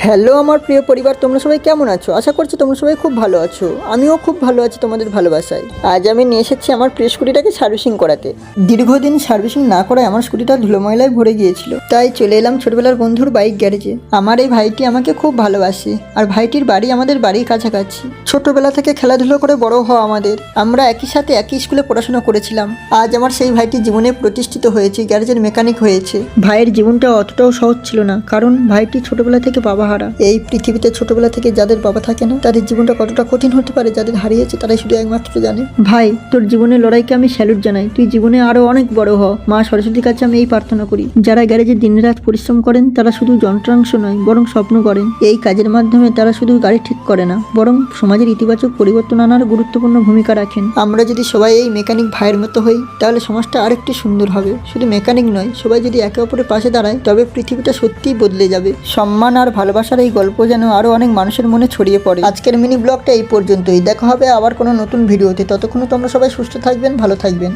Hello আমার প্রিয় পরিবার, তোমরা সবাই কেমন আছো? আশা করছি তোমরা সবাই খুব ভালো আছো। আমিও খুব ভালো আছি তোমাদের ভালোবাসায়। আজ আমি নিয়ে এসেছি আমার প্রিয় স্কুটিটাকে সার্ভিসিং করাতে। দীর্ঘদিন সার্ভিসিং না করায় আমার স্কুটিটা ধুলো ময়লায় ভরে গিয়েছিল, তাই চলে এলাম ছোটবেলার বন্ধুর বাইক গ্যারেজে। আমার এই ভাইটি আমাকে খুব ভালোবাসে, আর ভাইটির বাড়ি আমাদের বাড়ির কাছাকাছি। ছোটবেলা থেকে খেলাধুলো করে বড় হওয়া আমাদের, আমরা একই সাথে একই স্কুলে পড়াশোনা করেছিলাম। আজ আমার সেই ভাইটি জীবনে প্রতিষ্ঠিত হয়েছে, গ্যারেজের মেকানিক হয়েছে। ভাইয়ের জীবনটা অতটাও সহজ ছিল না, কারণ ভাইটি ছোটবেলা থেকে বাবা হারা। এই পৃথিবীতে ছোটবেলা থেকে যাদের বাবা থাকে না, তাদের জীবনটা কতটা কঠিন হতে পারে, যাদের হারিয়েছে তারাই শুধু একমাত্র জানে। ভাই, তোর জীবনের লড়াইকে আমি স্যালুট জানাই। তুই জীবনে আরো অনেক বড় হ। মা সরস্বতীর কাছে আমি এই প্রার্থনা করি। যারা গ্যারেজে দিনরাত পরিশ্রম করেন, তারা শুধু যন্ত্রাংশ নয়, বরং স্বপ্ন করেন। এই কাজের মাধ্যমে তারা শুধু গাড়ি ঠিক করে না, বরং সমাজের ইতিবাচক পরিবর্তন আনার গুরুত্বপূর্ণ ভূমিকা রাখেন। আমরা যদি সবাই এই মেকানিক ভাইয়ের মতো হই, তাহলে সমাজটা আরেকটু সুন্দর হবে। শুধু মেকানিক নয়, সবাই যদি একে অপরের পাশে দাঁড়ায়, তবে পৃথিবীটা সত্যিই বদলে যাবে। সম্মান আর ভালোবাসার এই গল্প যেন আরো অনেক মানুষের মনে ছড়িয়ে পড়ে। আজকের মিনি ব্লগটা এই পর্যন্তই। দেখা হবে আবার কোনো নতুন ভিডিওতে। ততক্ষণ তোমরা সবাই সুস্থ থাকবেন, ভালো থাকবেন।